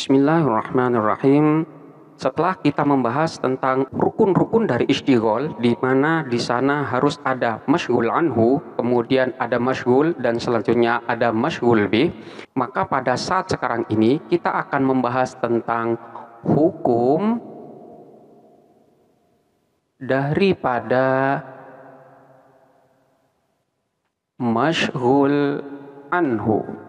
Bismillahirrahmanirrahim. Setelah kita membahas tentang rukun-rukun dari istighol, di mana di sana harus ada masyghul anhu, kemudian ada masyghul, dan selanjutnya ada masyghul bih, maka pada saat sekarang ini kita akan membahas tentang hukum daripada masyghul anhu.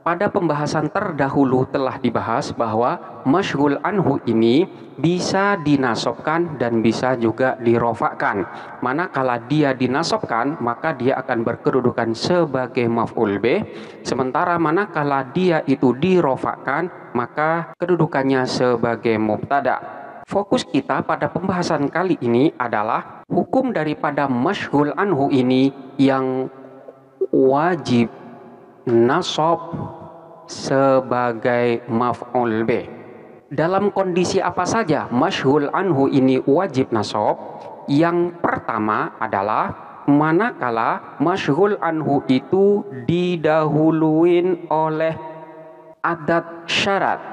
Pada pembahasan terdahulu telah dibahas bahwa masyghul anhu ini bisa dinasobkan dan bisa juga dirofakkan. Manakala dia dinasobkan, maka dia akan berkedudukan sebagai maf'ul bih. Sementara manakala dia itu dirofakkan, maka kedudukannya sebagai mubtada. Fokus kita pada pembahasan kali ini adalah hukum daripada masyghul anhu ini yang wajib nasab sebagai maf'ul bih. Dalam kondisi apa saja masyghul anhu ini wajib nasab? Yang pertama adalah manakala masyghul anhu itu didahuluin oleh adat syarat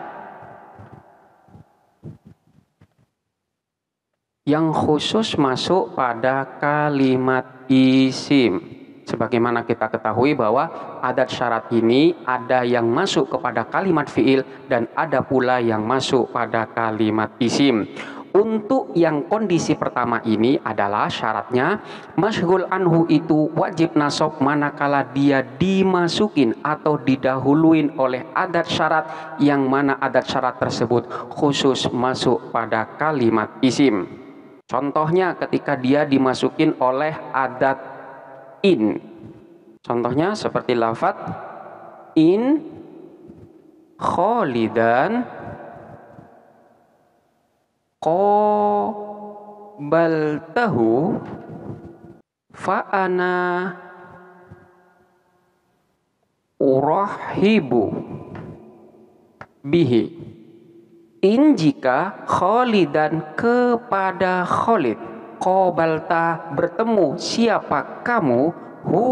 yang khusus masuk pada kalimat isim. Sebagaimana kita ketahui bahwa adat syarat ini ada yang masuk kepada kalimat fi'il dan ada pula yang masuk pada kalimat isim. Untuk yang kondisi pertama ini adalah syaratnya masyghul anhu itu wajib nasab manakala dia dimasukin atau didahuluin oleh adat syarat yang mana adat syarat tersebut khusus masuk pada kalimat isim. Contohnya ketika dia dimasukin oleh adat in. Contohnya seperti lafaz in khalidan qabaltahu fa ana urahibu bihi. In jika khalidan kepada Khalid, qabalta bertemu siapa kamu, hu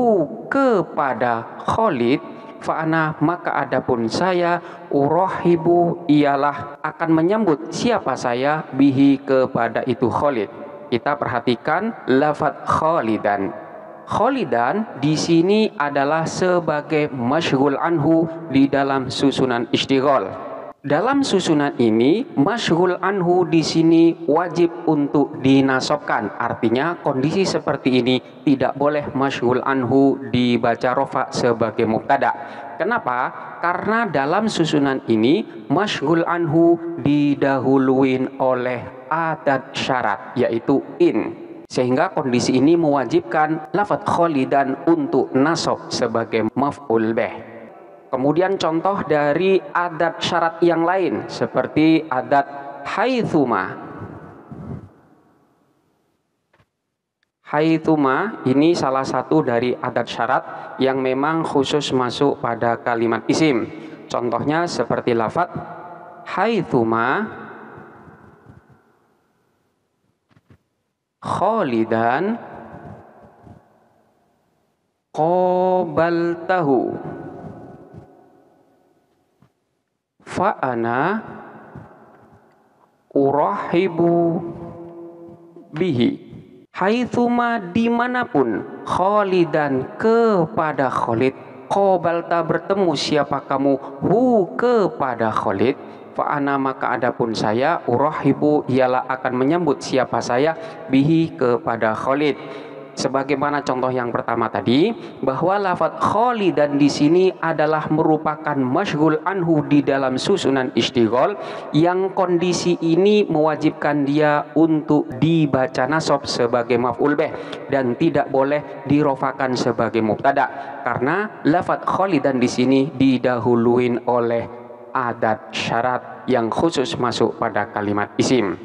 kepada Khalid, fa'ana maka adapun saya, urahibu ialah akan menyambut siapa saya, bihi kepada itu Khalid. Kita perhatikan lafaz khalidan. Khalidan di sini adalah sebagai masyghul anhu di dalam susunan istighol. Dalam susunan ini masyghul anhu di sini wajib untuk dinasobkan. Artinya kondisi seperti ini tidak boleh masyghul anhu dibaca rofa sebagai mubtada. Kenapa? Karena dalam susunan ini masyghul anhu didahuluin oleh adat syarat yaitu in. Sehingga kondisi ini mewajibkan lafaz khalidan untuk nasab sebagai maf'ul bih. Kemudian contoh dari adat syarat yang lain seperti adat haitsuma. Haitsuma ini salah satu dari adat syarat yang memang khusus masuk pada kalimat isim. Contohnya seperti lafaz haitsuma khalidan qabaltahu fa'ana urahibu bihi. Haitsuma dimanapun khalidan kepada Khalid, qabalta bertemu siapa kamu, hu kepada Khalid, fa'ana maka adapun saya, urahibu ialah akan menyambut siapa saya, bihi kepada Khalid. Sebagaimana contoh yang pertama tadi, bahwa lafaz khalidan di sini adalah merupakan masyghul anhu di dalam susunan istighol yang kondisi ini mewajibkan dia untuk dibaca nasab sebagai maf'ul bih dan tidak boleh dirofakan sebagai mubtada karena lafaz khalidan di sini didahuluin oleh adat syarat yang khusus masuk pada kalimat isim.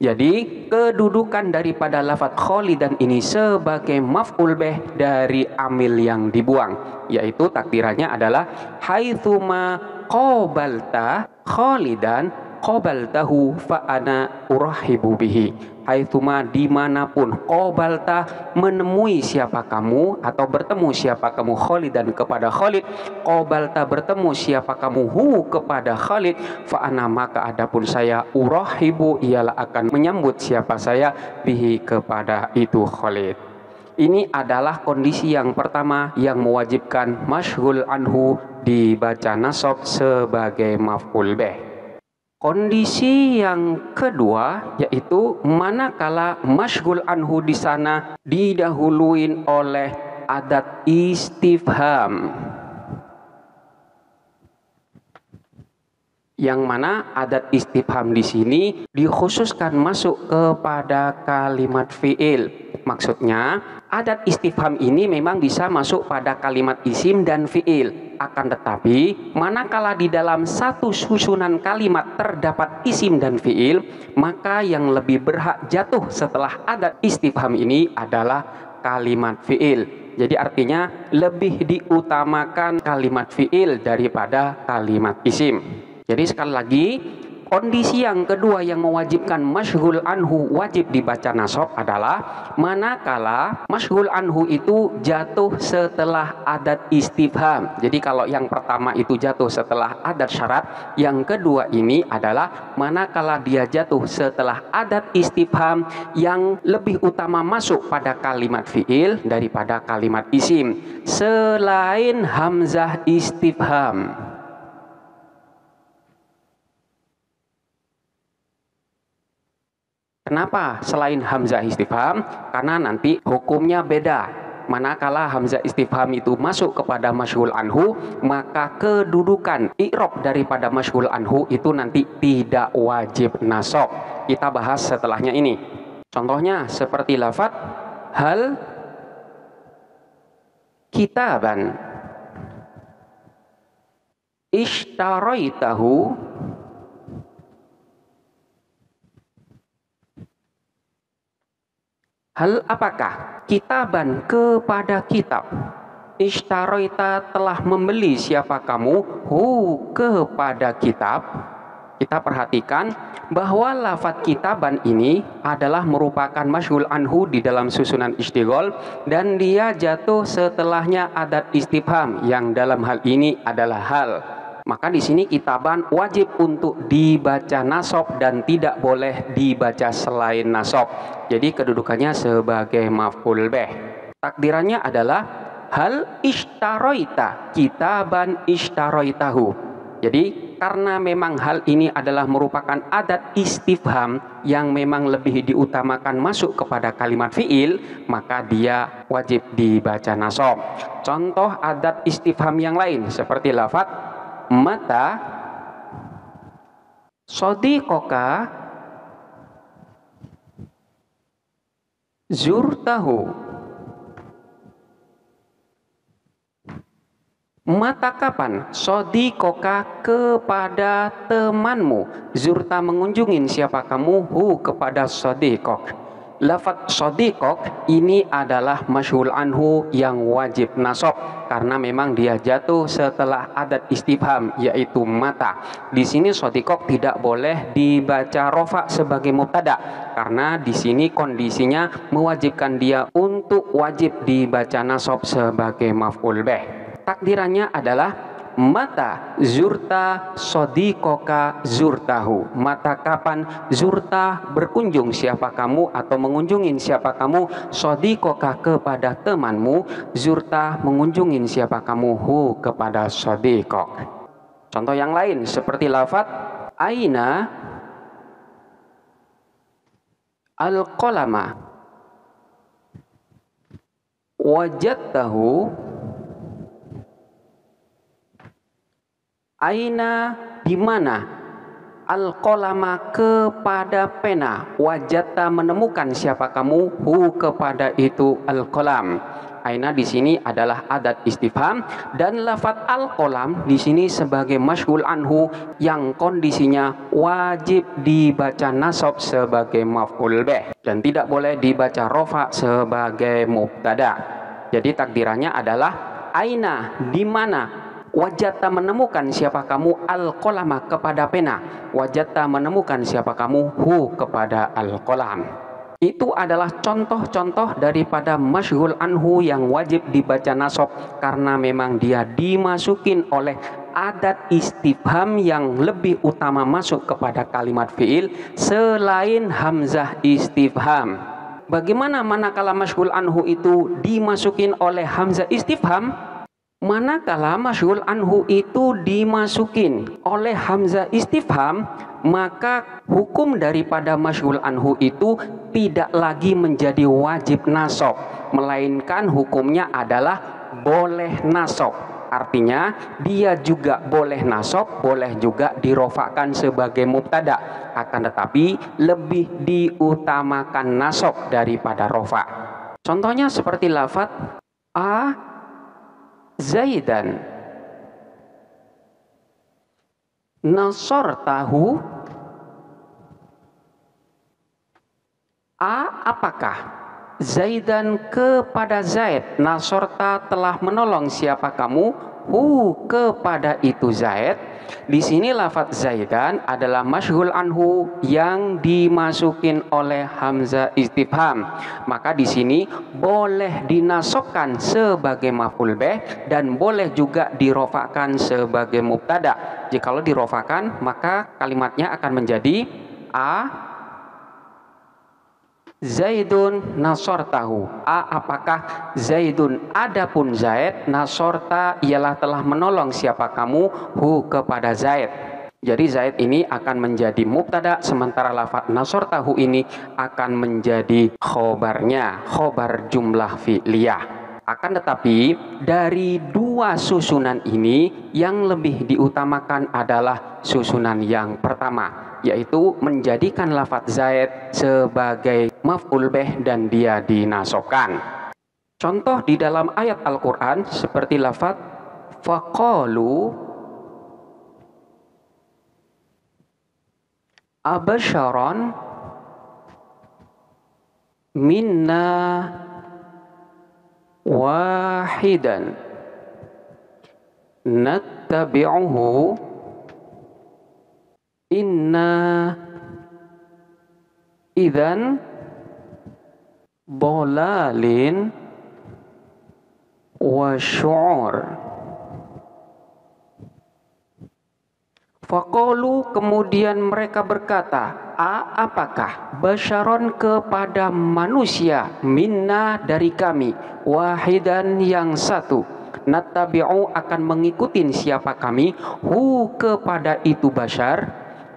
Jadi kedudukan daripada lafadz kholidan ini sebagai maf'ul bih dari amil yang dibuang, yaitu takdirannya adalah haitsuma qabalta kholidan qabaltahu fa ana urahibu bihi. Haitsuma dimanapun qabalta menemui siapa kamu atau bertemu siapa kamu kholidan kepada Khalid, qabalta bertemu siapa kamu hu kepada Khalid, fa ana maka adapun saya urahibu ialah akan menyambut siapa saya bihi kepada itu Khalid. Ini adalah kondisi yang pertama yang mewajibkan masyghul anhu dibaca nasab sebagai maf'ul bih. Kondisi yang kedua yaitu manakala masyghul anhu di sana didahuluin oleh adat istifham. Yang mana adat istifham di sini dikhususkan masuk kepada kalimat fi'il. Maksudnya, adat istifham ini memang bisa masuk pada kalimat isim dan fi'il. Akan tetapi, manakala di dalam satu susunan kalimat terdapat isim dan fi'il, maka yang lebih berhak jatuh setelah adat istifham ini adalah kalimat fi'il. Jadi artinya lebih diutamakan kalimat fi'il daripada kalimat isim. Jadi sekali lagi, kondisi yang kedua yang mewajibkan masyghul anhu wajib dibaca nasab adalah manakala masyghul anhu itu jatuh setelah adat istifham. Jadi kalau yang pertama itu jatuh setelah adat syarat, yang kedua ini adalah manakala dia jatuh setelah adat istifham yang lebih utama masuk pada kalimat fi'il daripada kalimat isim selain hamzah istifham. Kenapa selain hamzah istifham? Karena nanti hukumnya beda. Manakala hamzah istifham itu masuk kepada masyghul anhu, maka kedudukan i'rab daripada masyghul anhu itu nanti tidak wajib nasab. Kita bahas setelahnya ini. Contohnya seperti lafadz hal kitaban ishtaraitahu hal apakah kitaban kepada kitab ishtaraita telah membeli siapa kamu hu kepada kitab. Kita perhatikan bahwa lafadz kitaban ini adalah merupakan masyghul anhu di dalam susunan istighol dan dia jatuh setelahnya adat istifham yang dalam hal ini adalah hal. Maka di sini kitaban wajib untuk dibaca nasab dan tidak boleh dibaca selain nasab. Jadi kedudukannya sebagai maf'ul bih. Takdirannya adalah hal ishtaraita kitaban ishtaraitahu. Jadi karena memang hal ini adalah merupakan adat istifham yang memang lebih diutamakan masuk kepada kalimat fi'il, maka dia wajib dibaca nasab. Contoh adat istifham yang lain seperti lafadz mata shadiqoka zurtahu. Mata kapan shadiqoka kepada temanmu, zurta mengunjungin siapa kamu hu kepada shadiqok. Lafadz shadiqok ini adalah masyghul anhu yang wajib nasab karena memang dia jatuh setelah adat istifham yaitu mata. Di sini shadiqok tidak boleh dibaca rofa sebagai mubtada karena di sini kondisinya mewajibkan dia untuk wajib dibaca nasab sebagai maf'ul bih. Takdirannya adalah mata zurta shadiqoka zurtahu. Mata kapan zurta berkunjung siapa kamu atau mengunjungin siapa kamu shadiqoka kepada temanmu, zurta mengunjungin siapa kamu hu kepada shadiqok. Contoh yang lain seperti lafadz aina al-qalama wajadtahu. Aina di mana al-qalama kepada pena. Wajadta menemukan siapa kamu hu kepada itu al-qalam. Aina di sini adalah adat istifham dan lafadz al-qalam di sini sebagai masyghul anhu yang kondisinya wajib dibaca nasab sebagai maf'ul bih dan tidak boleh dibaca rofa sebagai mubtada. Jadi takdirannya adalah aina, di mana. Wajadta menemukan siapa kamu al-qalama kepada pena. Wajadta menemukan siapa kamu hu kepada al-qalam. Itu adalah contoh-contoh daripada masyghul anhu yang wajib dibaca nasab karena memang dia dimasukin oleh adat istifham yang lebih utama masuk kepada kalimat fiil selain hamzah istifham. Bagaimana manakala masyghul anhu itu dimasukin oleh hamzah istifham? Manakala masyghul anhu itu dimasukin oleh hamzah istifham, maka hukum daripada masyghul anhu itu tidak lagi menjadi wajib nasab, melainkan hukumnya adalah boleh nasab. Artinya dia juga boleh nasab, boleh juga dirofakkan sebagai mubtada, akan tetapi lebih diutamakan nasab daripada rofa. Contohnya seperti lafadz Zaidan nasortahu. Apakah Zaidan kepada Zaid, nasorta telah menolong siapa kamu hu kepada itu Zaid. Di sini lafadz Zaidan adalah masyghul anhu yang dimasukin oleh hamzah istifham. Maka di sini boleh dinasabkan sebagai maf'ul bih dan boleh juga dirofakkan sebagai mubtada. Jikalau dirofakkan maka kalimatnya akan menjadi Zaidun nasortahu. Apakah Zaidun, adapun Zaid, nasorta ialah telah menolong siapa kamu hu kepada Zaid. Jadi Zaid ini akan menjadi mubtada, sementara lafadz nasortahu ini akan menjadi khobarnya, khobar jumlah fi'liyah. Akan tetapi dari dua susunan ini yang lebih diutamakan adalah susunan yang pertama, yaitu menjadikan lafadz Zaid sebagai maf'ul bih dan dia dinasobkan. Contoh di dalam ayat Al-Quran seperti lafadz faqalu abasyaron minna wahidan nattabi'uhu inna idzan dhalalin wa syu'ur. Faqalu, kemudian mereka berkata, apakah basyaron kepada manusia, minna dari kami, wahidan yang satu, nattabi'u akan mengikutin siapa kami, hu kepada itu basyar,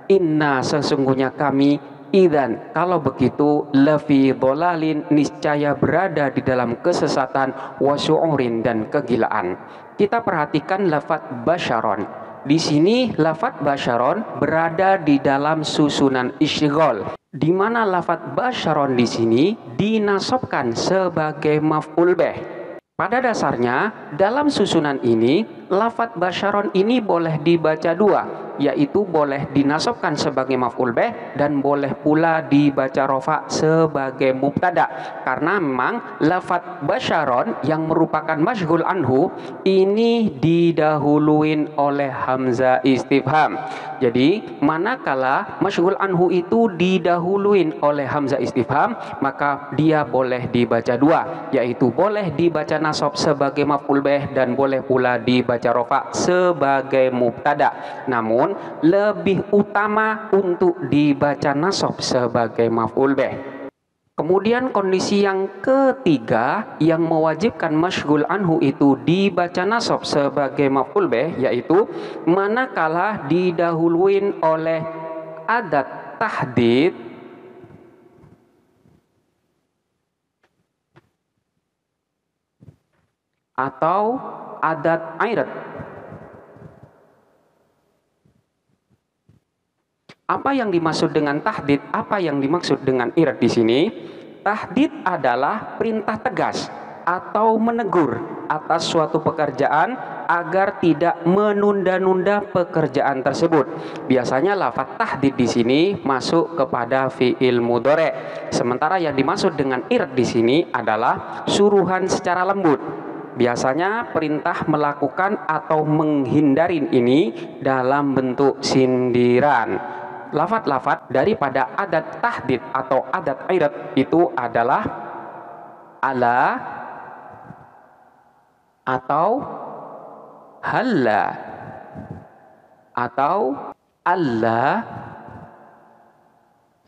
inna sesungguhnya kami, idzan kalau begitu, lafi dhalalin niscaya berada di dalam kesesatan, wasyu'urin dan kegilaan. Kita perhatikan lafadz basyaron. Di sini lafadz basyaron berada di dalam susunan isyghal, di mana lafadz basyaron di sini dinasabkan sebagai maf'ul bih. Pada dasarnya dalam susunan ini lafadz basyaron ini boleh dibaca dua, yaitu boleh dinasabkan sebagai maf'ul bih dan boleh pula dibaca rofa sebagai mubtada, karena memang lafadz basyaron yang merupakan masyghul anhu ini didahuluin oleh hamzah istifham. Jadi manakala masyghul anhu itu didahuluin oleh hamzah istifham, maka dia boleh dibaca dua, yaitu boleh dibaca nasab sebagai maf'ul bih dan boleh pula dibaca rofa sebagai mubtada. Namun lebih utama untuk dibaca nasab sebagai maf'ul bih. Kemudian kondisi yang ketiga yang mewajibkan masyghul anhu itu dibaca nasab sebagai maf'ul bih, yaitu manakala didahuluin oleh adat tahdid atau adat airat. Apa yang dimaksud dengan tahdid? Apa yang dimaksud dengan irad di sini? Tahdid adalah perintah tegas atau menegur atas suatu pekerjaan agar tidak menunda-nunda pekerjaan tersebut. Biasanya lafaz tahdid di sini masuk kepada fiil mudhari'. Sementara yang dimaksud dengan irad di sini adalah suruhan secara lembut. Biasanya perintah melakukan atau menghindarin ini dalam bentuk sindiran. Lafaz-lafaz daripada adat tahdid atau adat irad itu adalah ala atau halla atau alla.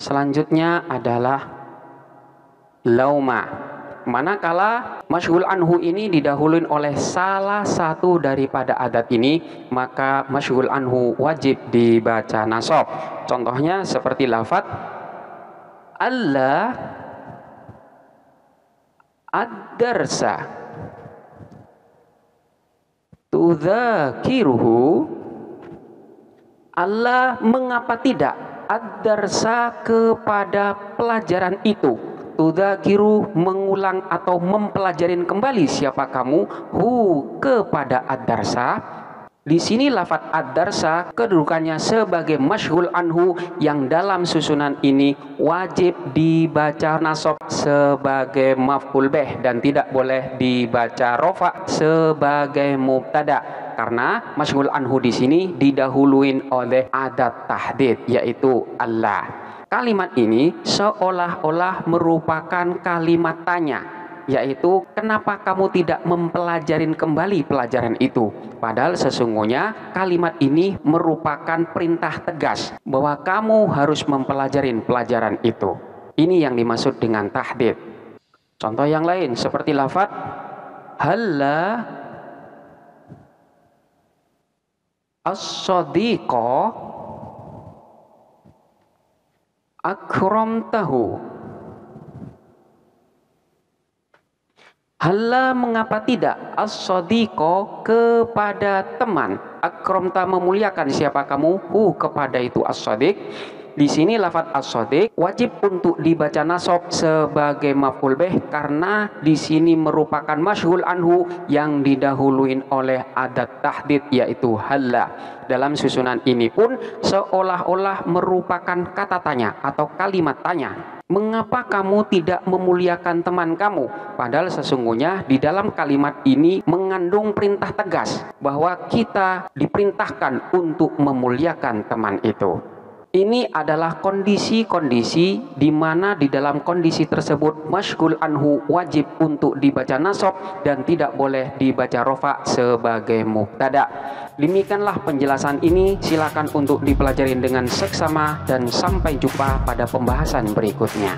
Selanjutnya adalah lauma. Manakala masyghul anhu ini didahului oleh salah satu daripada adat ini, maka masyghul anhu wajib dibaca nasab. Contohnya seperti lafaz alla ad-darsa tudzakiruhu. Allah mengapa tidak ad-darsa kepada pelajaran itu. Tudzakiru mengulang atau mempelajarin kembali siapa kamu hu kepada ad-darsa. Di sini lafaz ad-darsa kedudukannya sebagai masyghul anhu yang dalam susunan ini wajib dibaca nasab sebagai maf'ul bih dan tidak boleh dibaca rafa sebagai mubtada, karena masyghul anhu di sini didahuluin oleh adat tahdid yaitu Allah. Kalimat ini seolah-olah merupakan kalimat tanya, yaitu kenapa kamu tidak mempelajarin kembali pelajaran itu. Padahal sesungguhnya kalimat ini merupakan perintah tegas bahwa kamu harus mempelajarin pelajaran itu. Ini yang dimaksud dengan tahdid. Contoh yang lain seperti lafaz halla as-sadiqa akramtahu. Halla mengapa tidak as-sadiqa kepada teman, akramta memuliakan siapa kamu hu kepada itu as-sadiq. Di sini lafaz as-sadiq wajib untuk dibaca nasab sebagai maf'ul bih karena di sini merupakan masyghul anhu yang didahuluin oleh adat tahdid yaitu halla. Dalam susunan ini pun seolah-olah merupakan kata tanya atau kalimat tanya. Mengapa kamu tidak memuliakan teman kamu? Padahal sesungguhnya di dalam kalimat ini mengandung perintah tegas bahwa kita diperintahkan untuk memuliakan teman itu. Ini adalah kondisi-kondisi di mana di dalam kondisi tersebut masyghul anhu wajib untuk dibaca nasab dan tidak boleh dibaca rafa sebagai mubtada. Demikianlah penjelasan ini, silakan untuk dipelajari dengan seksama dan sampai jumpa pada pembahasan berikutnya.